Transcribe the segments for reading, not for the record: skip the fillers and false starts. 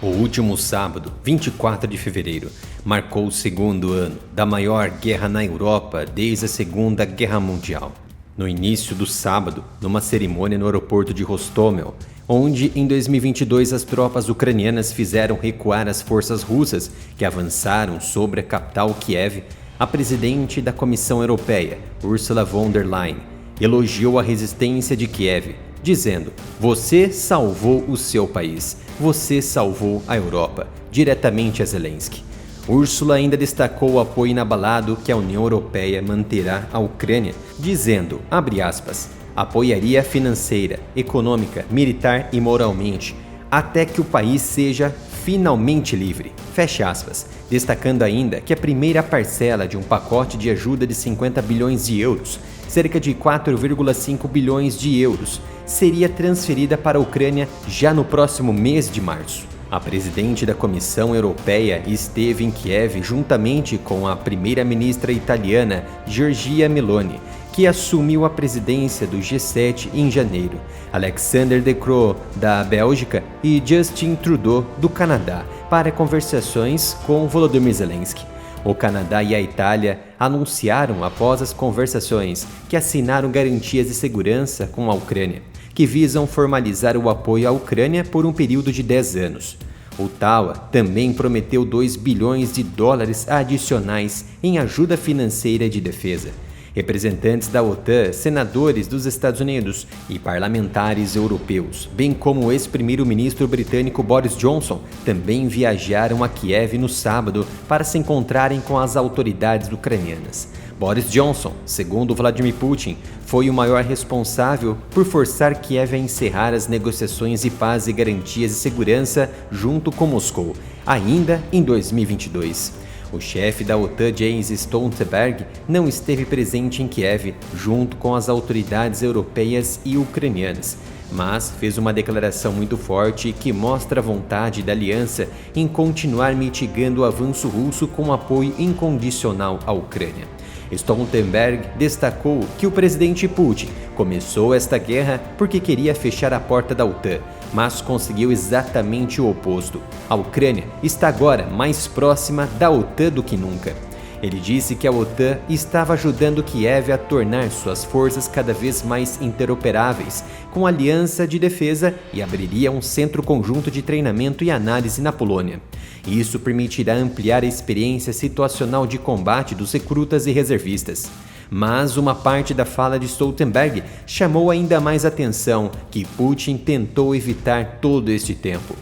O último sábado, 24 de fevereiro, marcou o segundo ano da maior guerra na Europa desde a Segunda Guerra Mundial. No início do sábado, numa cerimônia no aeroporto de Hostomel, onde em 2022 as tropas ucranianas fizeram recuar as forças russas que avançaram sobre a capital Kiev, a presidente da Comissão Europeia, Ursula von der Leyen, elogiou a resistência de Kiev, dizendo: "Você salvou o seu país, você salvou a Europa", diretamente a Zelensky. Ursula ainda destacou o apoio inabalado que a União Europeia manterá à Ucrânia, dizendo, abre aspas, apoiaria financeira, econômica, militar e moralmente, até que o país seja finalmente livre, fecha aspas, destacando ainda que a primeira parcela de um pacote de ajuda de 50 bilhões de euros, cerca de 4,5 bilhões de euros, seria transferida para a Ucrânia já no próximo mês de março. A presidente da Comissão Europeia esteve em Kiev juntamente com a primeira-ministra italiana Giorgia Meloni, que assumiu a presidência do G7 em janeiro, Alexander De Croo, da Bélgica, e Justin Trudeau, do Canadá, para conversações com Volodymyr Zelensky. O Canadá e a Itália anunciaram após as conversações que assinaram garantias de segurança com a Ucrânia, que visam formalizar o apoio à Ucrânia por um período de 10 anos. Ottawa também prometeu 2 bilhões de dólares adicionais em ajuda financeira de defesa. Representantes da OTAN, senadores dos Estados Unidos e parlamentares europeus, bem como o ex-primeiro-ministro britânico Boris Johnson, também viajaram a Kiev no sábado para se encontrarem com as autoridades ucranianas. Boris Johnson, segundo Vladimir Putin, foi o maior responsável por forçar Kiev a encerrar as negociações de paz e garantias de segurança junto com Moscou, ainda em 2022. O chefe da OTAN, Jens Stoltenberg, não esteve presente em Kiev junto com as autoridades europeias e ucranianas, mas fez uma declaração muito forte que mostra a vontade da aliança em continuar mitigando o avanço russo com apoio incondicional à Ucrânia. Stoltenberg destacou que o presidente Putin começou esta guerra porque queria fechar a porta da OTAN, mas conseguiu exatamente o oposto. A Ucrânia está agora mais próxima da OTAN do que nunca. Ele disse que a OTAN estava ajudando Kiev a tornar suas forças cada vez mais interoperáveis com a aliança de defesa e abriria um centro conjunto de treinamento e análise na Polônia. Isso permitirá ampliar a experiência situacional de combate dos recrutas e reservistas. Mas uma parte da fala de Stoltenberg chamou ainda mais atenção que Putin tentou evitar todo este tempo.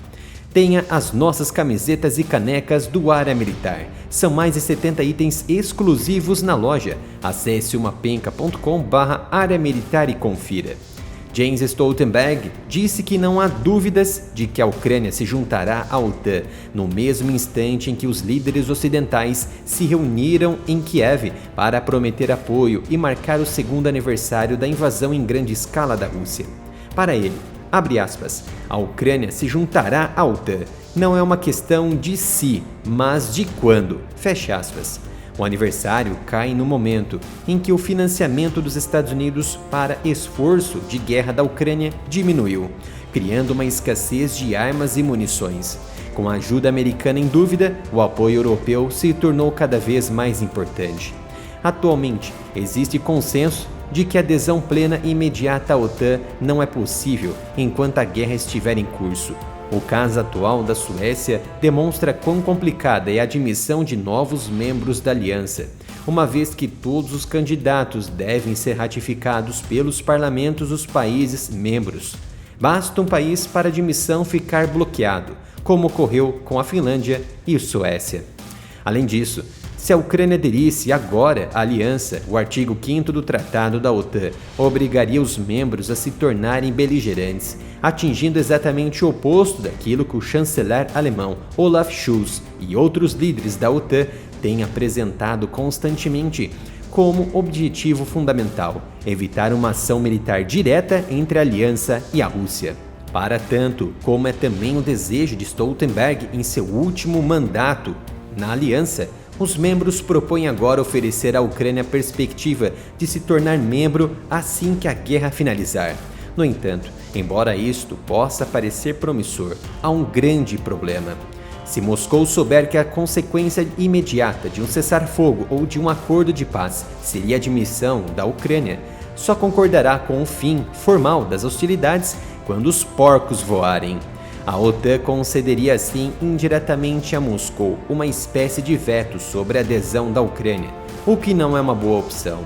Tenha as nossas camisetas e canecas do Área Militar. São mais de 70 itens exclusivos na loja. Acesse umapenca.com/área militar e confira. Jens Stoltenberg disse que não há dúvidas de que a Ucrânia se juntará à OTAN no mesmo instante em que os líderes ocidentais se reuniram em Kiev para prometer apoio e marcar o segundo aniversário da invasão em grande escala da Rússia. Para ele, abre aspas, a Ucrânia se juntará à OTAN. Não é uma questão de se, mas de quando, fecha aspas. O aniversário cai no momento em que o financiamento dos Estados Unidos para esforço de guerra da Ucrânia diminuiu, criando uma escassez de armas e munições. Com a ajuda americana em dúvida, o apoio europeu se tornou cada vez mais importante. Atualmente, existe consenso de que a adesão plena e imediata à OTAN não é possível enquanto a guerra estiver em curso. O caso atual da Suécia demonstra quão complicada é a admissão de novos membros da aliança, uma vez que todos os candidatos devem ser ratificados pelos parlamentos dos países membros. Basta um país para a admissão ficar bloqueado, como ocorreu com a Finlândia e a Suécia. Além disso, se a Ucrânia aderisse agora à aliança, o artigo 5º do Tratado da OTAN obrigaria os membros a se tornarem beligerantes, atingindo exatamente o oposto daquilo que o chanceler alemão Olaf Scholz e outros líderes da OTAN têm apresentado constantemente como objetivo fundamental: evitar uma ação militar direta entre a aliança e a Rússia. Para tanto, como é também o desejo de Stoltenberg em seu último mandato na aliança, os membros propõem agora oferecer à Ucrânia a perspectiva de se tornar membro assim que a guerra finalizar. No entanto, Embora isto possa parecer promissor, há um grande problema. Se Moscou souber que a consequência imediata de um cessar-fogo ou de um acordo de paz seria a admissão da Ucrânia, só concordará com o fim formal das hostilidades quando os porcos voarem. A OTAN concederia assim indiretamente a Moscou uma espécie de veto sobre a adesão da Ucrânia, o que não é uma boa opção.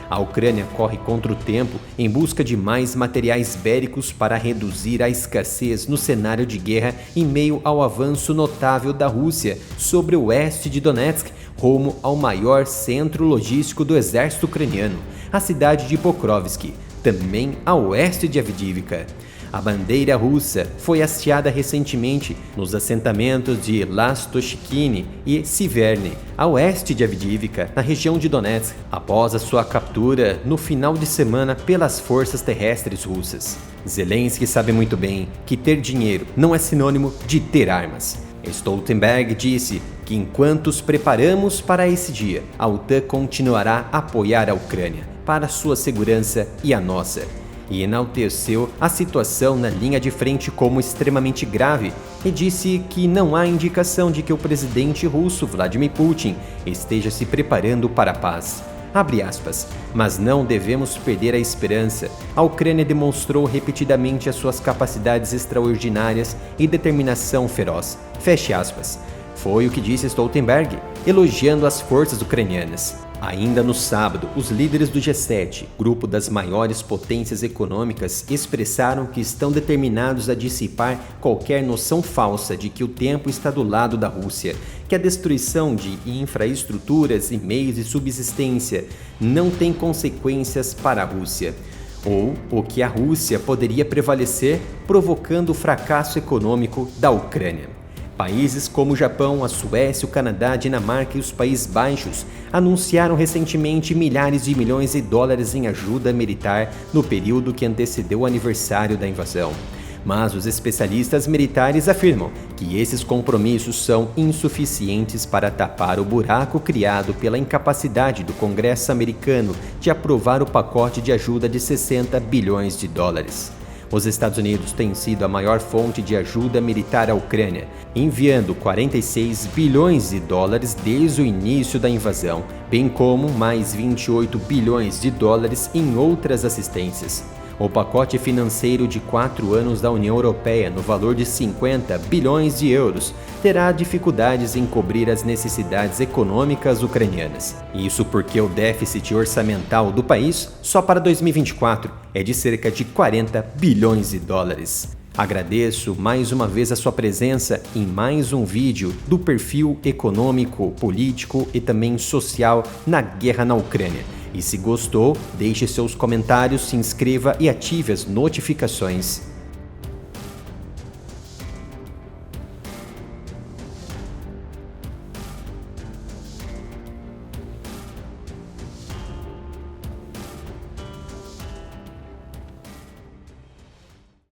A Ucrânia corre contra o tempo em busca de mais materiais bélicos para reduzir a escassez no cenário de guerra em meio ao avanço notável da Rússia sobre o oeste de Donetsk, rumo ao maior centro logístico do exército ucraniano, a cidade de Pokrovsk, também a oeste de Avdiivka. A bandeira russa foi hasteada recentemente nos assentamentos de Lastochkine e Siverny, a oeste de Avdiivka, na região de Donetsk, após a sua captura no final de semana pelas forças terrestres russas. Zelensky sabe muito bem que ter dinheiro não é sinônimo de ter armas. Stoltenberg disse que enquanto os preparamos para esse dia, a OTAN continuará a apoiar a Ucrânia para sua segurança e a nossa. E enalteceu a situação na linha de frente como extremamente grave e disse que não há indicação de que o presidente russo Vladimir Putin esteja se preparando para a paz. Abre aspas, mas não devemos perder a esperança. A Ucrânia demonstrou repetidamente as suas capacidades extraordinárias e determinação feroz. Feche aspas. Foi o que disse Stoltenberg, elogiando as forças ucranianas. Ainda no sábado, os líderes do G7, grupo das maiores potências econômicas, expressaram que estão determinados a dissipar qualquer noção falsa de que o tempo está do lado da Rússia, que a destruição de infraestruturas e meios de subsistência não tem consequências para a Rússia, ou o que a Rússia poderia prevalecer, provocando o fracasso econômico da Ucrânia. Países como o Japão, a Suécia, o Canadá, a Dinamarca e os Países Baixos anunciaram recentemente milhares de milhões de dólares em ajuda militar no período que antecedeu o aniversário da invasão. Mas os especialistas militares afirmam que esses compromissos são insuficientes para tapar o buraco criado pela incapacidade do Congresso americano de aprovar o pacote de ajuda de 60 bilhões de dólares. Os Estados Unidos têm sido a maior fonte de ajuda militar à Ucrânia, enviando 46 bilhões de dólares desde o início da invasão, bem como mais 28 bilhões de dólares em outras assistências. O pacote financeiro de 4 anos da União Europeia, no valor de 50 bilhões de euros, terá dificuldades em cobrir as necessidades econômicas ucranianas. Isso porque o déficit orçamental do país, só para 2024, é de cerca de 40 bilhões de dólares. Agradeço mais uma vez a sua presença em mais um vídeo do perfil econômico, político e também social na guerra na Ucrânia. E se gostou, deixe seus comentários, se inscreva e ative as notificações.